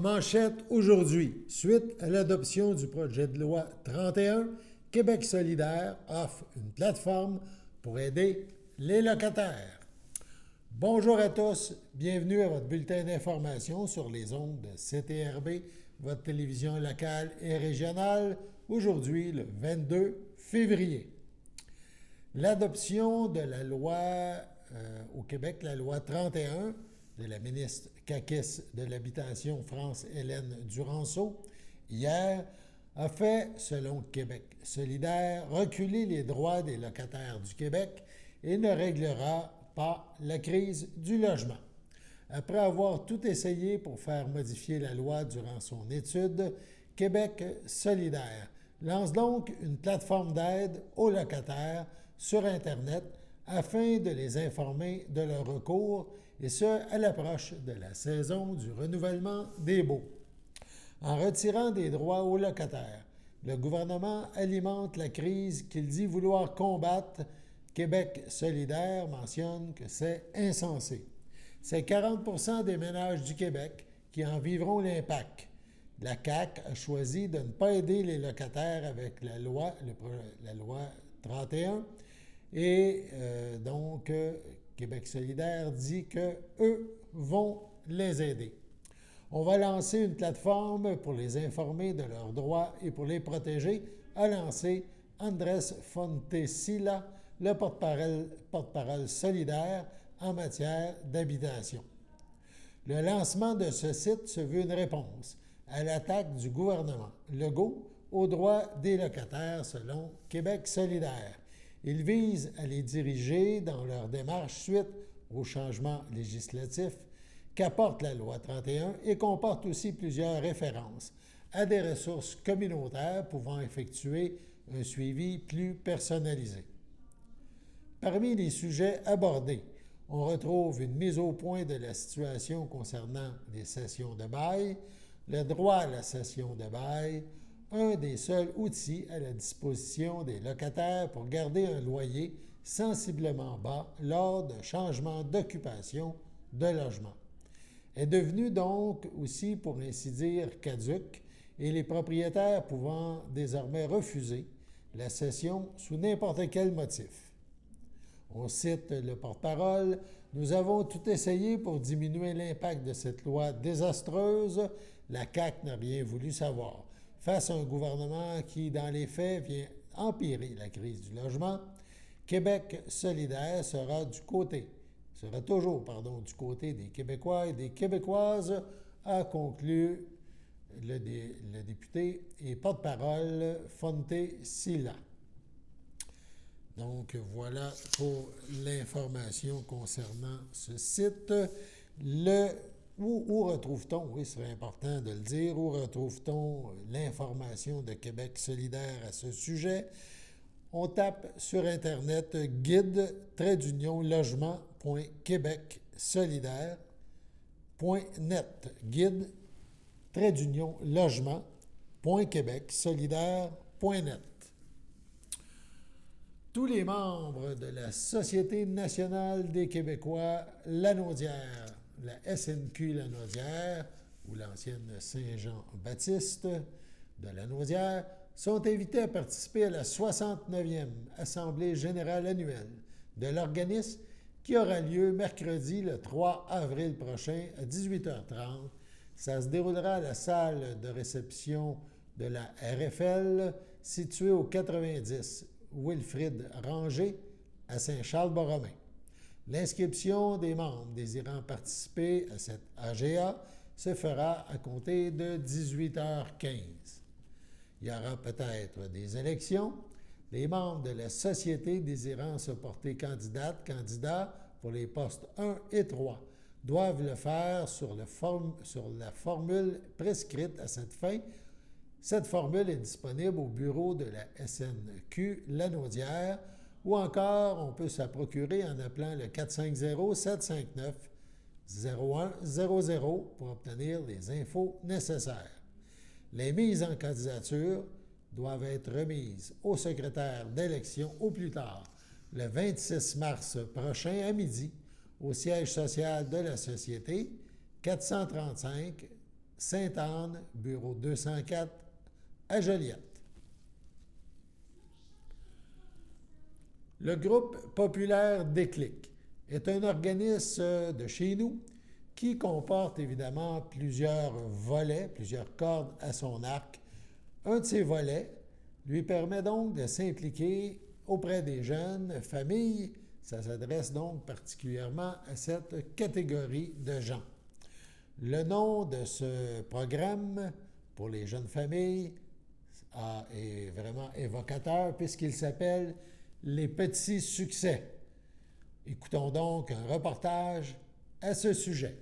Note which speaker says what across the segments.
Speaker 1: manchette aujourd'hui, suite à l'adoption du projet de loi 31, Québec solidaire offre une plateforme pour aider les locataires. Bonjour à tous, bienvenue à votre bulletin d'information sur les ondes de CTRB, votre télévision locale et régionale, aujourd'hui le 22 février. L'adoption de la loi au Québec, la loi 31, de la ministre caquiste de l'Habitation France-Hélène Duranceau, hier, a fait, selon Québec solidaire, reculer les droits des locataires du Québec et ne réglera pas la crise du logement. Après avoir tout essayé pour faire modifier la loi durant son étude, Québec solidaire lance donc une plateforme d'aide aux locataires sur Internet afin de les informer de leur recours, et ce, à l'approche de la saison du renouvellement des baux. En retirant des droits aux locataires, le gouvernement alimente la crise qu'il dit vouloir combattre. Québec solidaire mentionne que c'est insensé. C'est 40 des ménages du Québec qui en vivront l'impact. La CAQ a choisi de ne pas aider les locataires avec la loi 31 et donc Québec solidaire dit qu'eux vont les aider. On va lancer une plateforme pour les informer de leurs droits et pour les protéger, a lancé Andrés Fontecilla, le porte-parole solidaire en matière d'habitation. Le lancement de ce site se veut une réponse à l'attaque du gouvernement Legault aux droits des locataires selon Québec solidaire. Il vise à les diriger dans leur démarche suite aux changements législatifs qu'apporte la loi 31 et comporte aussi plusieurs références à des ressources communautaires pouvant effectuer un suivi plus personnalisé. Parmi les sujets abordés, on retrouve une mise au point de la situation concernant les cessions de bail, le droit à la cession de bail, un des seuls outils à la disposition des locataires pour garder un loyer sensiblement bas lors de changements d'occupation de logement. Est devenu donc aussi, pour ainsi dire, caduc, et les propriétaires pouvant désormais refuser la cession sous n'importe quel motif. On cite le porte-parole, « Nous avons tout essayé pour diminuer l'impact de cette loi désastreuse. La CAQ n'a rien voulu savoir. Face à un gouvernement qui, dans les faits, vient empirer la crise du logement, Québec solidaire sera toujours du côté des Québécois et des Québécoises, a conclu le député et porte-parole Fontecilla. Donc, voilà pour l'information concernant ce site. Où retrouve-t-on, oui, ce serait important de le dire, où retrouve-t-on l'information de Québec solidaire à ce sujet? On tape sur Internet guide-logement.québecsolidaire.net guide-logement.québecsolidaire.net. Tous les membres de la Société nationale des Québécois Lanaudière, la SNQ Lanaudière, ou l'ancienne Saint-Jean-Baptiste de Lanaudière, sont invités à participer à la 69e Assemblée générale annuelle de l'organisme qui aura lieu mercredi le 3 avril prochain à 18h30. Ça se déroulera à la salle de réception de la RFL située au 90 Wilfrid Ranger à Saint-Charles-Borromée. L'inscription des membres désirant participer à cette AGA se fera à compter de 18h15. Il y aura peut-être des élections. Les membres de la société désirant se porter candidat pour les postes 1 et 3 doivent le faire sur la formule prescrite à cette fin. Cette formule est disponible au bureau de la SNQ Lanaudière ou encore on peut se la procurer en appelant le 450-759-0100 pour obtenir les infos nécessaires. Les mises en candidature doivent être remises au secrétaire d'élection au plus tard le 26 mars prochain à midi au siège social de la Société, 435 Sainte-Anne, bureau 204 à Joliette. Le groupe populaire Déclic est un organisme de chez nous qui comporte évidemment plusieurs volets, plusieurs cordes à son arc. Un de ces volets lui permet donc de s'impliquer auprès des jeunes familles. Ça s'adresse donc particulièrement à cette catégorie de gens. Le nom de ce programme pour les jeunes familles est vraiment évocateur puisqu'il s'appelle « Les petits succès ». Écoutons donc un reportage à ce sujet.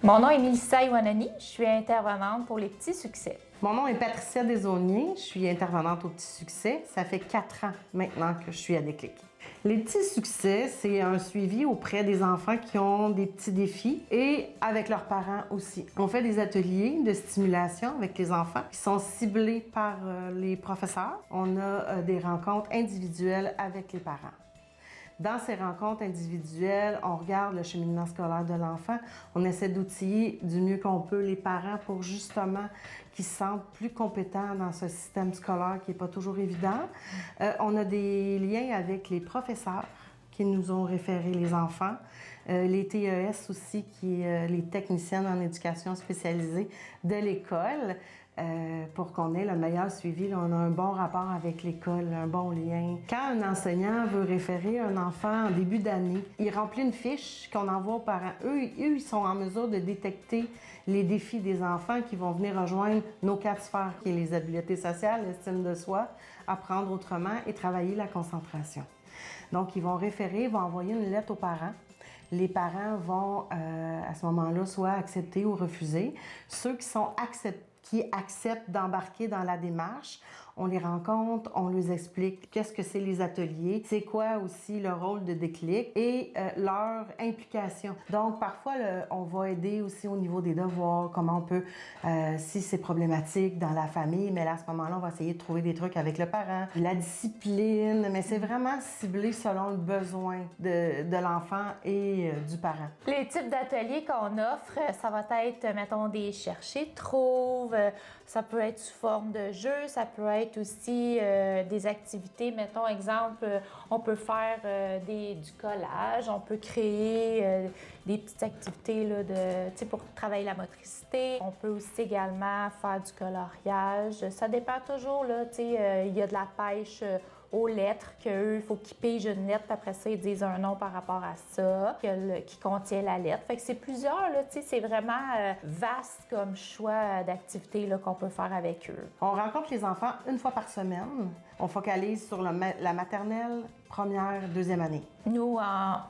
Speaker 2: Mon nom est Mélissa Iwanani, je suis intervenante pour les petits succès.
Speaker 3: Mon nom est Patricia Desaulniers, je suis intervenante au Petit Succès. Ça fait 4 ans maintenant que je suis à Déclic. Les Petits Succès, c'est un suivi auprès des enfants qui ont des petits défis et avec leurs parents aussi. On fait des ateliers de stimulation avec les enfants qui sont ciblés par les professeurs. On a des rencontres individuelles avec les parents. Dans ces rencontres individuelles, on regarde le cheminement scolaire de l'enfant. On essaie d'outiller du mieux qu'on peut les parents pour justement qu'ils se sentent plus compétents dans ce système scolaire qui n'est pas toujours évident. On a des liens avec les professeurs qui nous ont référé les enfants, les TES aussi, qui est les techniciennes en éducation spécialisée de l'école. Pour qu'on ait le meilleur suivi, là, on a un bon rapport avec l'école, un bon lien. Quand un enseignant veut référer un enfant en début d'année, il remplit une fiche qu'on envoie aux parents. Eux, ils sont en mesure de détecter les défis des enfants qui vont venir rejoindre nos 4 sphères, qui est les habiletés sociales, l'estime de soi, apprendre autrement et travailler la concentration. Donc, ils vont référer, ils vont envoyer une lettre aux parents. Les parents vont, à ce moment-là, soit accepter ou refuser. Ceux qui acceptent d'embarquer dans la démarche, on les rencontre, on les explique qu'est-ce que c'est les ateliers, c'est quoi aussi le rôle de Déclic et leur implication. Donc, parfois, on va aider aussi au niveau des devoirs, comment on peut, si c'est problématique dans la famille, mais là, à ce moment-là, on va essayer de trouver des trucs avec le parent. La discipline, mais c'est vraiment ciblé selon le besoin de l'enfant et du parent.
Speaker 2: Les types d'ateliers qu'on offre, ça va être, mettons, des chercher, trouve, ça peut être sous forme de jeu, ça peut être aussi des activités, mettons, exemple, on peut faire du collage, on peut créer des petites activités là, pour travailler la motricité. On peut aussi également faire du coloriage. Ça dépend toujours, là, il y a de la pêche aux lettres, qu'eux, il faut qu'ils pigent une lettre, puis après ça, ils disent un nom par rapport à ça, qui contient la lettre. Fait que c'est plusieurs, là, c'est vraiment vaste comme choix d'activités là, qu'on peut faire avec eux.
Speaker 3: On rencontre les enfants une fois par semaine. On focalise sur la maternelle, première, deuxième année.
Speaker 2: Nous,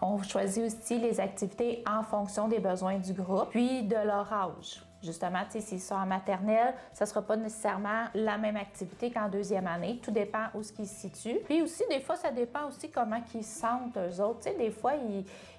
Speaker 2: on choisit aussi les activités en fonction des besoins du groupe, puis de leur âge. Justement, s'ils sont en maternelle, ça ne sera pas nécessairement la même activité qu'en deuxième année. Tout dépend où ils se situent. Puis aussi, des fois, ça dépend aussi comment ils se sentent, eux autres. Des fois,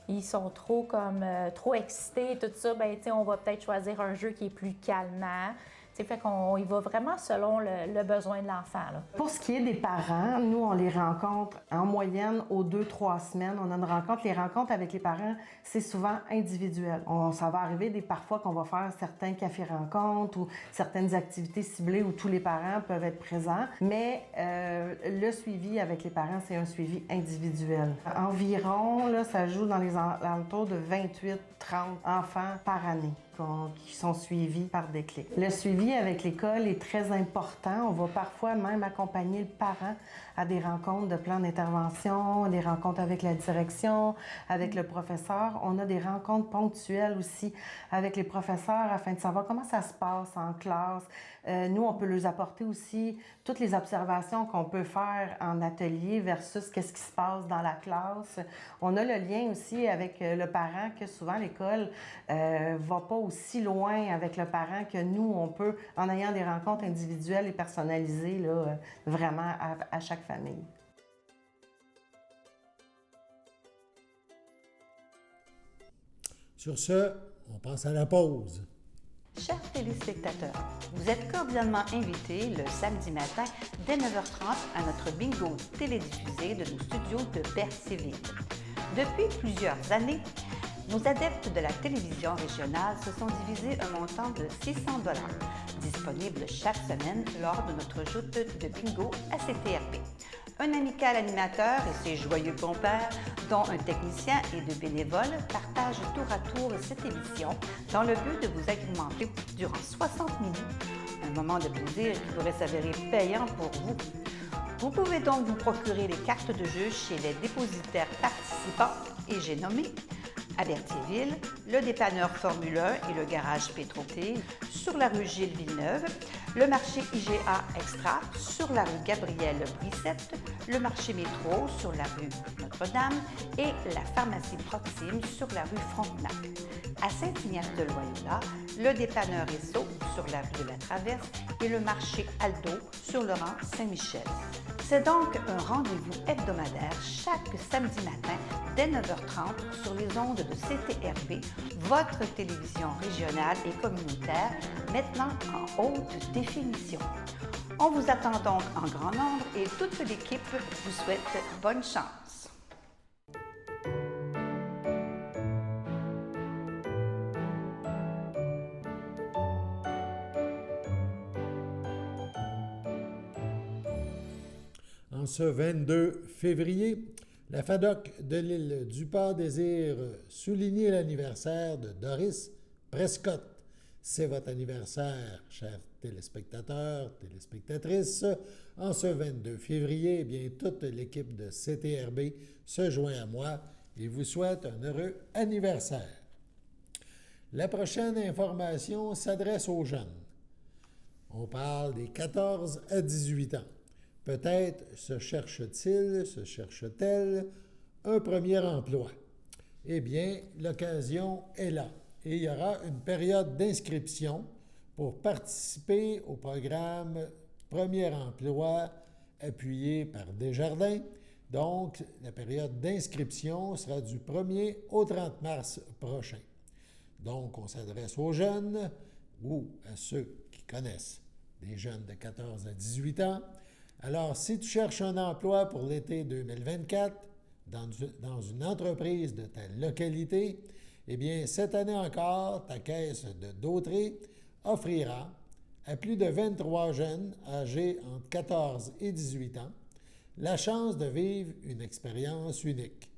Speaker 2: ils sont trop excités, tout ça. On va peut-être choisir un jeu qui est plus calmant. Fait qu'on y va vraiment selon le besoin de l'enfant. Là.
Speaker 3: Pour ce qui est des parents, nous, on les rencontre en moyenne aux 2-3 semaines. On a une rencontre. Les rencontres avec les parents, c'est souvent individuel. Ça va arriver parfois qu'on va faire certains cafés-rencontres ou certaines activités ciblées où tous les parents peuvent être présents. Mais le suivi avec les parents, c'est un suivi individuel. Environ, là, ça joue dans les alentours de 28-30 enfants par année qui sont suivis par Déclic. Le suivi avec l'école est très important. On va parfois même accompagner le parent à des rencontres de plan d'intervention, des rencontres avec la direction, avec le professeur. On a des rencontres ponctuelles aussi avec les professeurs afin de savoir comment ça se passe en classe. Nous, on peut leur apporter aussi toutes les observations qu'on peut faire en atelier versus qu'est-ce qui se passe dans la classe. On a le lien aussi avec le parent que souvent l'école va pas aussi loin avec le parent que nous, on peut, en ayant des rencontres individuelles et personnalisées, là, vraiment à chaque famille.
Speaker 1: Sur ce, on passe à la pause.
Speaker 2: Chers
Speaker 4: téléspectateurs. Vous êtes cordialement invités le samedi matin dès 9h30 à notre bingo télédiffusé de nos studios de Berthierville. Depuis plusieurs années, nos adeptes de la télévision régionale se sont divisés un montant de 600 $, disponible chaque semaine lors de notre joute de bingo à CTRP. Un amical animateur et ses joyeux compères, dont un technicien et deux bénévoles, partagent tour à tour cette émission dans le but de vous agrémenter durant 60 minutes. Un moment de plaisir qui pourrait s'avérer payant pour vous. Vous pouvez donc vous procurer les cartes de jeu chez les dépositaires participants et j'ai nommé à Berthierville, le dépanneur Formule 1 et le garage Pétroté sur la rue Gilles Villeneuve, le marché IGA Extra sur la rue Gabrielle Brissette, le marché Métro sur la rue Notre-Dame et la pharmacie Proxime sur la rue Frontenac. À Saint-Ignace-de-Loyola, le dépanneur Esso sur la rue de la Traverse et le marché Aldo sur le rang Saint-Michel. C'est donc un rendez-vous hebdomadaire chaque samedi matin dès 9h30 sur les ondes de CTRP, votre télévision régionale et communautaire, maintenant en haute définition. On vous attend donc en grand nombre et toute l'équipe vous souhaite bonne chance.
Speaker 1: En ce 22 février, la FADOC de l'île du Port désire souligner l'anniversaire de Doris Prescott. C'est votre anniversaire, chers téléspectateurs, téléspectatrices. En ce 22 février, eh bien, toute l'équipe de CTRB se joint à moi et vous souhaite un heureux anniversaire. La prochaine information s'adresse aux jeunes. On parle des 14 à 18 ans. Peut-être se cherche-t-elle un premier emploi. Eh bien, l'occasion est là et il y aura une période d'inscription pour participer au programme Premier emploi appuyé par Desjardins. Donc, la période d'inscription sera du 1er au 30 mars prochain. Donc, on s'adresse aux jeunes ou à ceux qui connaissent des jeunes de 14 à 18 ans. Alors, si tu cherches un emploi pour l'été 2024 dans une entreprise de ta localité, eh bien, cette année encore, ta caisse de Dautré offrira à plus de 23 jeunes âgés entre 14 et 18 ans la chance de vivre une expérience unique.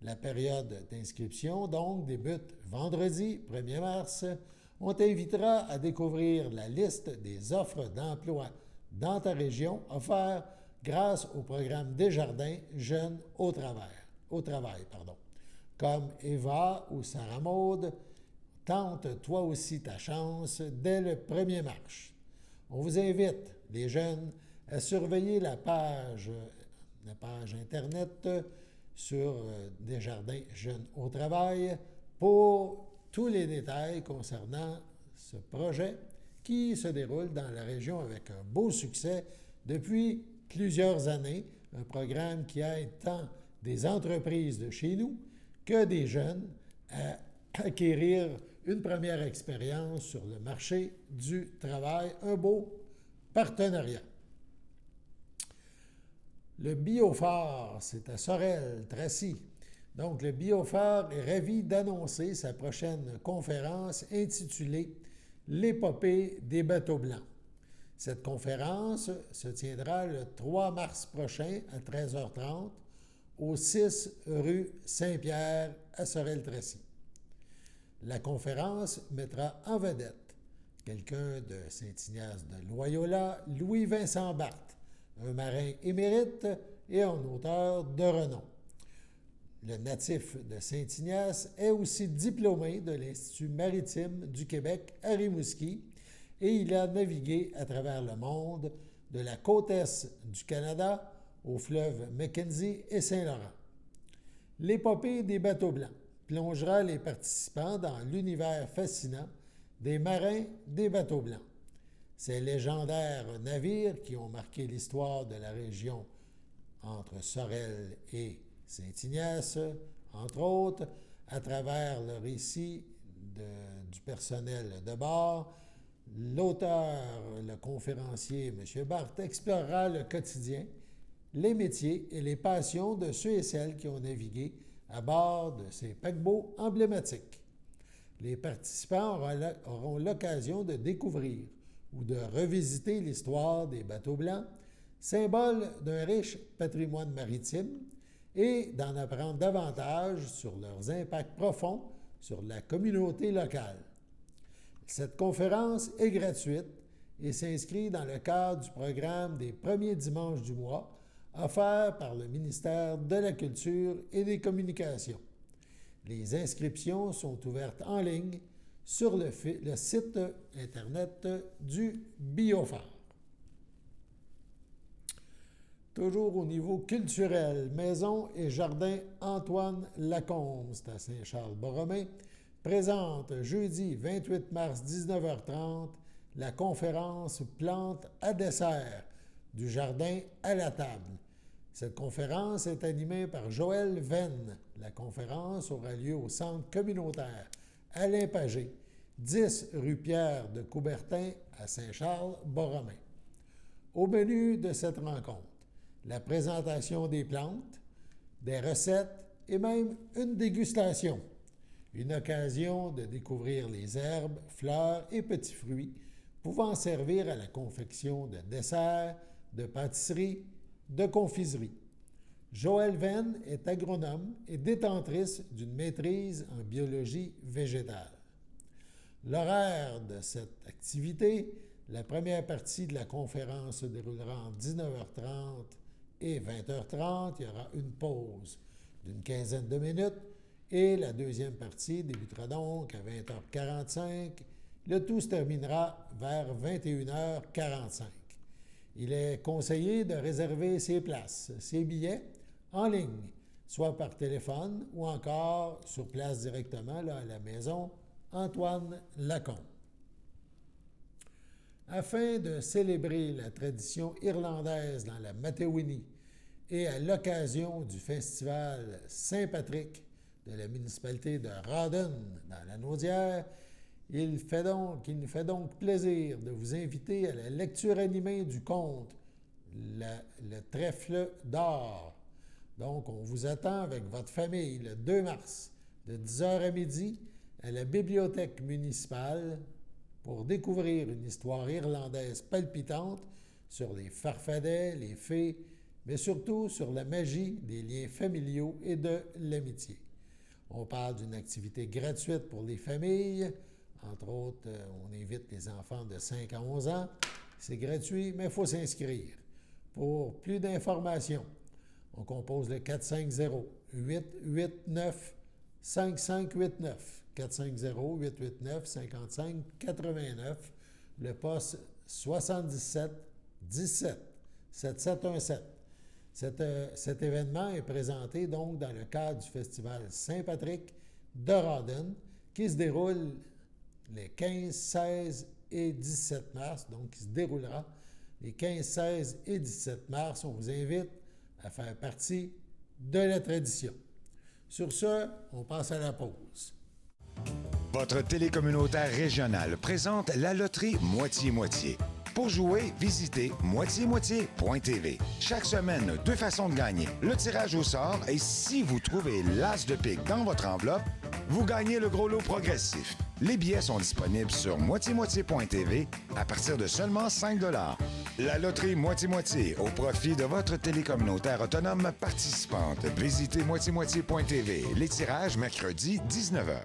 Speaker 1: La période d'inscription, donc, débute vendredi 1er mars. On t'invitera à découvrir la liste des offres d'emploi dans ta région offertes grâce au programme Desjardins Jeunes au travail. Comme Eva ou Sarah Maud, tente toi aussi ta chance dès le 1er mars. On vous invite, les jeunes, à surveiller la page Internet sur Desjardins Jeunes au travail pour tous les détails concernant ce projet qui se déroule dans la région avec un beau succès depuis plusieurs années, un programme qui aide tant des entreprises de chez nous que des jeunes à acquérir une première expérience sur le marché du travail, un beau partenariat. Le Biophare, c'est à Sorel-Tracy. Donc, le Biophare est ravi d'annoncer sa prochaine conférence intitulée « L'épopée des bateaux blancs ». Cette conférence se tiendra le 3 mars prochain à 13h30 au 6 rue Saint-Pierre à Sorel-Tracy. La conférence mettra en vedette quelqu'un de Saint-Ignace de Loyola, Louis-Vincent Barthes, un marin émérite et un auteur de renom. Le natif de Saint-Ignace est aussi diplômé de l'Institut maritime du Québec à Rimouski et il a navigué à travers le monde de la côte est du Canada aux fleuves Mackenzie et Saint-Laurent. L'épopée des bateaux blancs plongera les participants dans l'univers fascinant des marins des bateaux blancs. Ces légendaires navires qui ont marqué l'histoire de la région entre Sorel et Saint-Ignace, entre autres, à travers le récit du personnel de bord, L'auteur, le conférencier M. Barthes, explorera le quotidien, les métiers et les passions de ceux et celles qui ont navigué à bord de ces paquebots emblématiques. Les participants auront l'occasion de découvrir ou de revisiter l'histoire des bateaux blancs, symbole d'un riche patrimoine maritime, et d'en apprendre davantage sur leurs impacts profonds sur la communauté locale. Cette conférence est gratuite et s'inscrit dans le cadre du programme des premiers dimanches du mois offert par le ministère de la Culture et des Communications. Les inscriptions sont ouvertes en ligne sur le site Internet du Biophare. Toujours au niveau culturel, Maison et Jardin Antoine Lacombe, c'est à Saint-Charles-Borromée, présente jeudi 28 mars 19h30 la conférence Plantes à dessert, du jardin à la table. Cette conférence est animée par Joël Venn. La conférence aura lieu au centre communautaire Alain Pagé, 10 rue Pierre de Coubertin à Saint-Charles-Borromée. Au menu de cette rencontre, la présentation des plantes, des recettes et même une dégustation. Une occasion de découvrir les herbes, fleurs et petits fruits pouvant servir à la confection de desserts, de pâtisseries, de confiseries. Joël Venn est agronome et détentrice d'une maîtrise en biologie végétale. L'horaire de cette activité, la première partie de la conférence se déroulera entre 19h30 et 20h30. Il y aura une pause d'une quinzaine de minutes et la deuxième partie débutera donc à 20h45. Le tout se terminera vers 21h45. Il est conseillé de réserver ses places, ses billets, en ligne, soit par téléphone ou encore sur place directement là, à la maison Antoine Lacombe. Afin de célébrer la tradition irlandaise dans la Matewini et à l'occasion du festival Saint-Patrick de la municipalité de Rawdon dans la Naudière, il nous fait donc plaisir de vous inviter à la lecture animée du conte Le Trèfle d'or. Donc, on vous attend avec votre famille le 2 mars de 10h à midi à la bibliothèque municipale pour découvrir une histoire irlandaise palpitante sur les farfadets, les fées, mais surtout sur la magie des liens familiaux et de l'amitié. On parle d'une activité gratuite pour les familles. Entre autres, on invite les enfants de 5 à 11 ans. C'est gratuit, mais il faut s'inscrire. Pour plus d'informations, on compose le 450-889-5589. 450-889-5589. Le poste 77-17. 7717. Cet événement est présenté donc dans le cadre du festival Saint-Patrick de Rawdon qui se déroule les 15, 16 et 17 mars, donc qui se déroulera les 15, 16 et 17 mars. On vous invite à faire partie de la tradition. Sur ce, on passe à la pause.
Speaker 5: Votre télécommunautaire régionale présente la loterie Moitié-Moitié. Pour jouer, visitez moitié-moitié.tv. Chaque semaine, 2 façons de gagner. Le tirage au sort et si vous trouvez l'as de pique dans votre enveloppe, vous gagnez le gros lot progressif. Les billets sont disponibles sur moitié-moitié.tv à partir de seulement 5 $. La loterie Moitié-Moitié au profit de votre télécommunautaire autonome participante. Visitez moitié-moitié.tv. Les tirages mercredi 19h.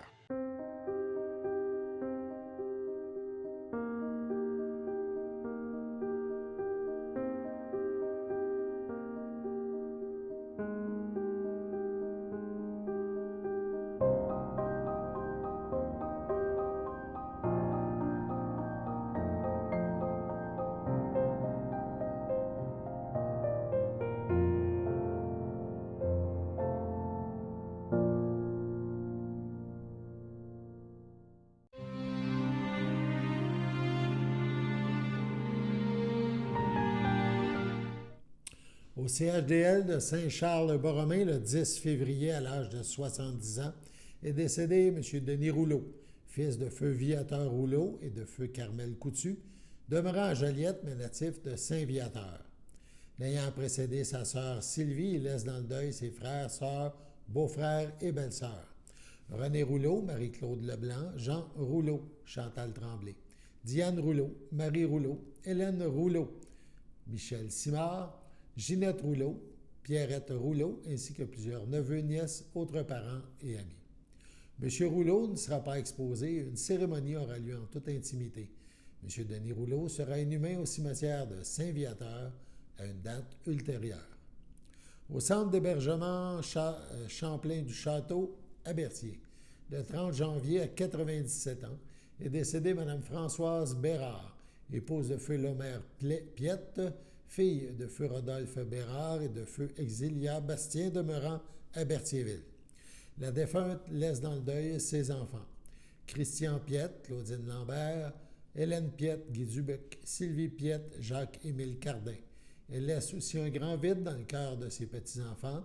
Speaker 1: Au CHDL de Saint-Charles-Borromée, le 10 février, à l'âge de 70 ans, est décédé M. Denis Rouleau, fils de feu Viateur Rouleau et de feu Carmel Coutu, demeurant à Joliette, mais natif de Saint-Viateur. L'ayant précédé sa sœur Sylvie, il laisse dans le deuil ses frères, sœurs, beaux-frères et belles-sœurs. René Rouleau, Marie-Claude Leblanc, Jean Rouleau, Chantal Tremblay, Diane Rouleau, Marie Rouleau, Hélène Rouleau, Michel Simard, Ginette Rouleau, Pierrette Rouleau, ainsi que plusieurs neveux, nièces, autres parents et amis. M. Rouleau ne sera pas exposé et une cérémonie aura lieu en toute intimité. M. Denis Rouleau sera inhumé au cimetière de Saint-Viateur à une date ultérieure. Au centre d'hébergement Champlain du Château, à Berthier, le 30 janvier à 97 ans, est décédée Mme Françoise Bérard, épouse de feu Lomère Piette, fille de feu Rodolphe Bérard et de feu Exilia Bastien demeurant à Berthierville. La défunte laisse dans le deuil ses enfants. Christian Piette, Claudine Lambert, Hélène Piette, Guy Dubuc, Sylvie Piette, Jacques-Émile Cardin. Elle laisse aussi un grand vide dans le cœur de ses petits-enfants,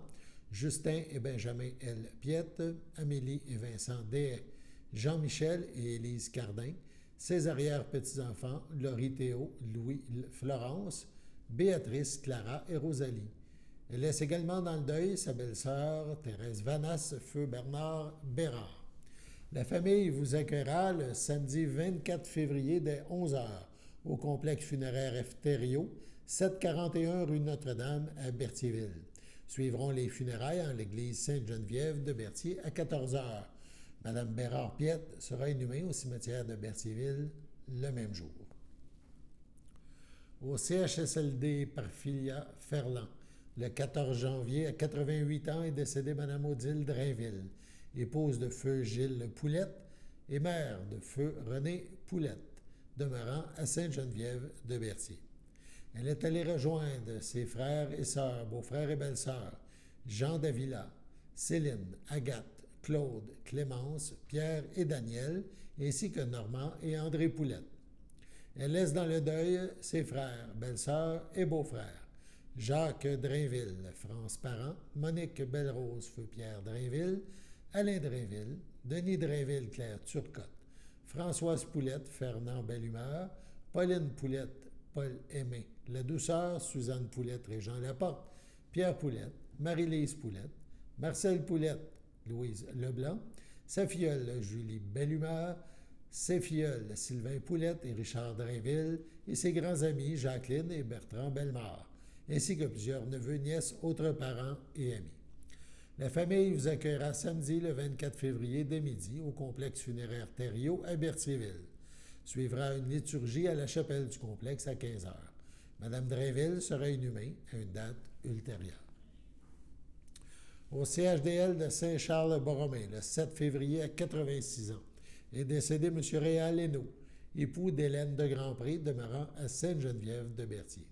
Speaker 1: Justin et Benjamin L. Piette, Amélie et Vincent Dehaye, Jean-Michel et Élise Cardin, ses arrière-petits-enfants, Laurie Théo, Louis Florence, Béatrice, Clara et Rosalie. Elle laisse également dans le deuil sa belle-sœur, Thérèse Vanasse, feu Bernard Bérard. La famille vous accueillera le samedi 24 février dès 11h au complexe funéraire F. Thériault, 741 rue Notre-Dame à Berthierville. Suivront les funérailles en l'église Sainte-Geneviève de Berthier à 14h. Mme Bérard-Piette sera inhumée au cimetière de Berthierville le même jour. Au CHSLD Parfilia Ferland, le 14 janvier, à 88 ans, est décédée Mme Odile Drainville, épouse de feu Gilles Poulette et mère de feu René Poulette, demeurant à Sainte-Geneviève de Berthier. Elle est allée rejoindre ses frères et sœurs, beaux-frères et belles-sœurs, Jean Davila, Céline, Agathe, Claude, Clémence, Pierre et Daniel, ainsi que Normand et André Poulette. Elle laisse dans le deuil ses frères, belles-sœurs et beaux-frères, Jacques Drainville, France Parent, Monique Belrose, feu Pierre Drainville, Alain Drainville, Denis Drainville, Claire Turcotte, Françoise Poulette, Fernand Bellumeur, Pauline Poulette, Paul Aimé, La Douceur, Suzanne Poulette, Régent Laporte, Pierre Poulette, Marie-Lise Poulette, Marcel Poulette, Louise Leblanc, sa filleule Julie Bellumeur, ses filleuls Sylvain Poulette et Richard Drainville, et ses grands amis Jacqueline et Bertrand Bellemare, ainsi que plusieurs neveux, nièces, autres parents et amis. La famille vous accueillera samedi le 24 février dès midi au complexe funéraire Thériault à Berthierville. Suivra une liturgie à la chapelle du complexe à 15h. Mme Drainville sera inhumée à une date ultérieure. Au CHDL de Saint-Charles-Borromée, le 7 février à 86 ans, est décédé M. Réal Hainaut, époux d'Hélène de Grandpré, demeurant à Sainte-Geneviève de Berthier.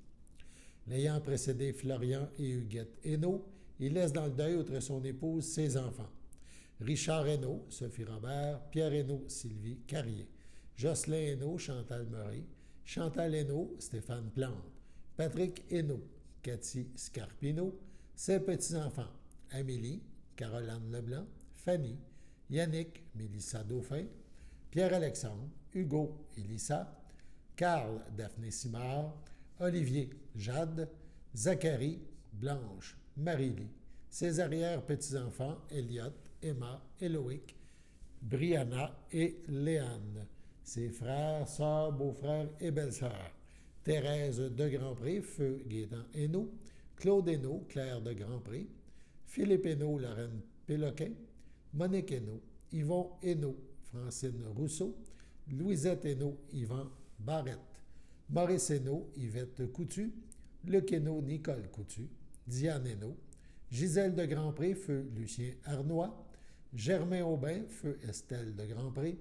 Speaker 1: L'ayant précédé Florian et Huguette Hainaut, il laisse dans le deuil, outre son épouse, ses enfants. Richard Hainaut, Sophie Robert, Pierre Hainaut, Sylvie Carrier, Jocelyn Hainaut, Chantal Murray, Chantal Hainaut, Stéphane Plante, Patrick Hainaut, Cathy Scarpino, ses petits-enfants, Amélie, Caroline Leblanc, Fanny, Yannick, Mélissa Dauphin, Pierre-Alexandre, Hugo, Élissa, Carl, Daphné Simard, Olivier, Jade, Zachary, Blanche, Marie-Lie, ses arrière-petits-enfants, Elliot, Emma, Éloïc, Brianna et Léane, ses frères, sœurs, beaux-frères et belles-sœurs, Thérèse de Grandpré, feu Gaétan Hainaut, Claude Hainaut, Claire de Grandpré, Philippe Hainaut, Lorraine Péloquin, Monique Hainaut, Yvon Hainaut, Francine Rousseau, Louisette Hainaut, Yvan Barrette, Maurice Hainaut, Yvette Coutu, Luc Hainaut, Nicole Coutu, Diane Hainaut, Gisèle de Grandpré, feu Lucien Arnois, Germain Aubin, feu Estelle de Grandpré,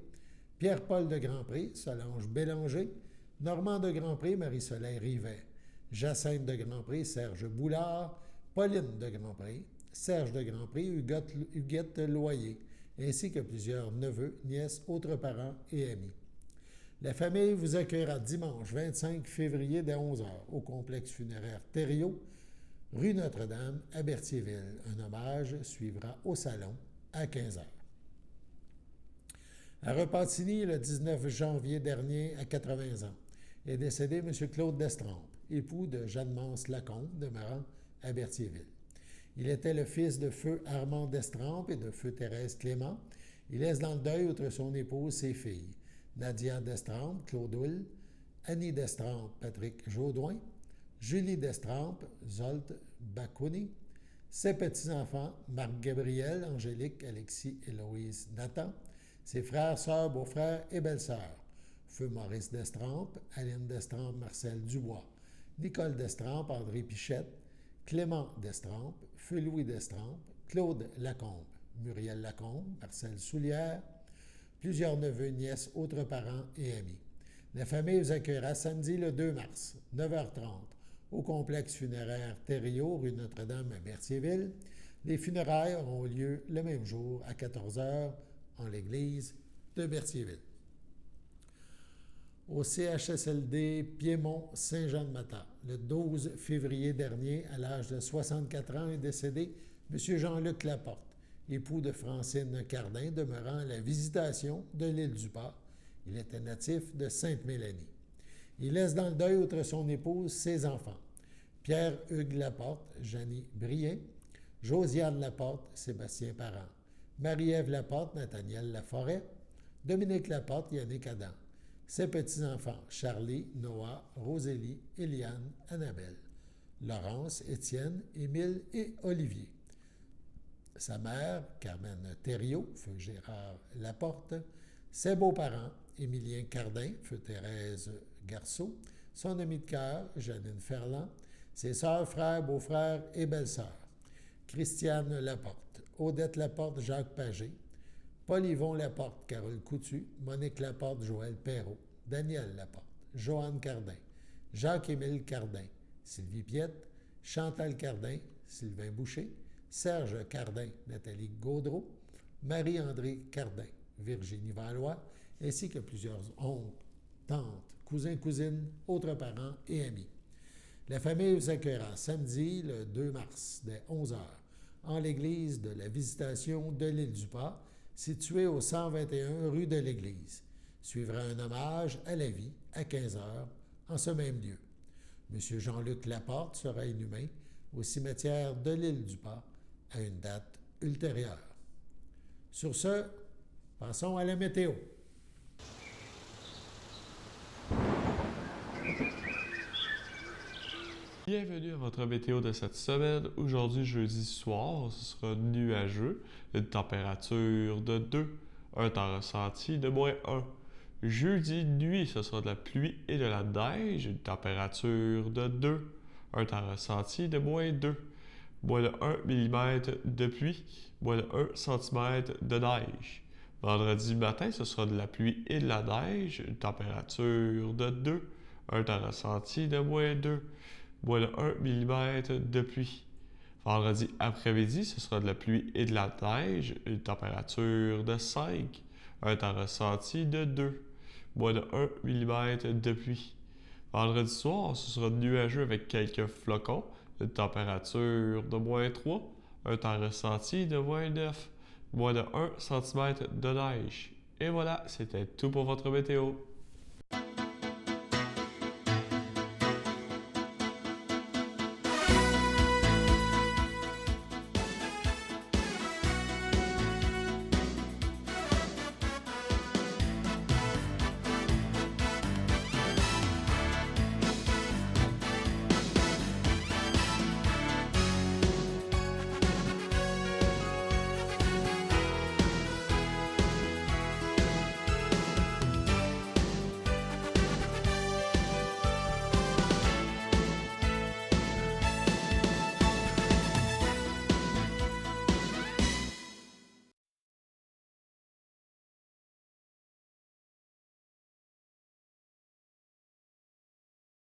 Speaker 1: Pierre-Paul de Grandpré, Solange Bélanger, Normand de Grandpré, Marie-Soleil Rivet, Jacinthe de Grandpré, Serge Boulard, Pauline de Grandpré, Serge de Grandpré, Huguette Loyer, ainsi que plusieurs neveux, nièces, autres parents et amis. La famille vous accueillera dimanche 25 février dès 11h au complexe funéraire Thériault, rue Notre-Dame à Berthierville. Un hommage suivra au salon à 15h. À Repentigny, le 19 janvier dernier, à 80 ans, est décédé M. Claude Destrempe, époux de Jeanne-Mance Lacombe, demeurant à Berthierville. Il était le fils de feu Armand Destrempe et de feu Thérèse Clément. Il laisse dans le deuil, outre son épouse, ses filles, Nadia Destrempe, Claude Hull, Annie Destrempe, Patrick Jaudoin, Julie Destrempe, Zolt Bakouni, ses petits-enfants, Marc Gabriel, Angélique, Alexis, Héloïse, Nathan, ses frères, sœurs, beaux-frères et belles-sœurs, feu Maurice Destrempe, Aline Destrempe, Marcel Dubois, Nicole Destrempe, André Pichette, Clément Destrempe, feu Louis Destrempe, Claude Lacombe, Muriel Lacombe, Marcel Soulière, plusieurs neveux, nièces, autres parents et amis. La famille vous accueillera samedi le 2 mars, 9h30, au complexe funéraire Thériault, rue Notre-Dame à Berthierville. Les funérailles auront lieu le même jour à 14h en l'église de Berthierville. Au CHSLD Piémont-Saint-Jean-de-Matha, le 12 février dernier, à l'âge de 64 ans, est décédé M. Jean-Luc Laporte, époux de Francine Cardin, demeurant à la Visitation de l'île du Port. Il était natif de Sainte-Mélanie. Il laisse dans le deuil, outre son épouse, ses enfants, Pierre-Hugues Laporte, Jeannie Brier, Josiane Laporte, Sébastien Parent, Marie-Ève Laporte, Nathaniel Laforêt, Dominique Laporte, Yannick Adam, ses petits-enfants, Charlie, Noah, Rosélie, Eliane, Annabelle, Laurence, Étienne, Émile et Olivier. Sa mère, Carmen Thériault, feu Gérard Laporte, ses beaux-parents, Émilien Cardin, feu Thérèse Garceau, son ami de cœur, Janine Ferland, ses sœurs, frères, beaux-frères et belles-sœurs, Christiane Laporte, Odette Laporte, Jacques Pagé, Paul-Yvon Laporte, Carole Coutu, Monique Laporte, Joël Perrault, Daniel Laporte, Joanne Cardin, Jacques-Émile Cardin, Sylvie Piette, Chantal Cardin, Sylvain Boucher, Serge Cardin, Nathalie Gaudreau, Marie-André Cardin, Virginie Valois, ainsi que plusieurs oncles, tantes, cousins, cousines, autres parents et amis. La famille vous accueillera samedi, le 2 mars, dès 11h, en l'église de la Visitation de l'île du Port, située au 121 rue de l'Église. Suivra un hommage à la vie à 15h en ce même lieu. M. Jean-Luc Laporte sera inhumé au cimetière de l'île du Port à une date ultérieure. Sur ce, passons à la météo.
Speaker 6: Bienvenue à votre météo de cette semaine. Aujourd'hui, jeudi soir, ce sera nuageux, une température de 2, un temps ressenti de -1. Jeudi nuit, ce sera de la pluie et de la neige, une température de 2, un temps ressenti de -2. Moins de 1 mm de pluie, moins de 1 cm de neige. Vendredi matin, ce sera de la pluie et de la neige, une température de 2, un temps ressenti de -2. Moins de 1 mm de pluie. Vendredi après-midi, ce sera de la pluie et de la neige, une température de 5, un temps ressenti de 2, moins de 1 mm de pluie. Vendredi soir, ce sera nuageux avec quelques flocons, une température de -3, un temps ressenti de -9, moins de 1 cm de neige. Et voilà, c'était tout pour votre météo.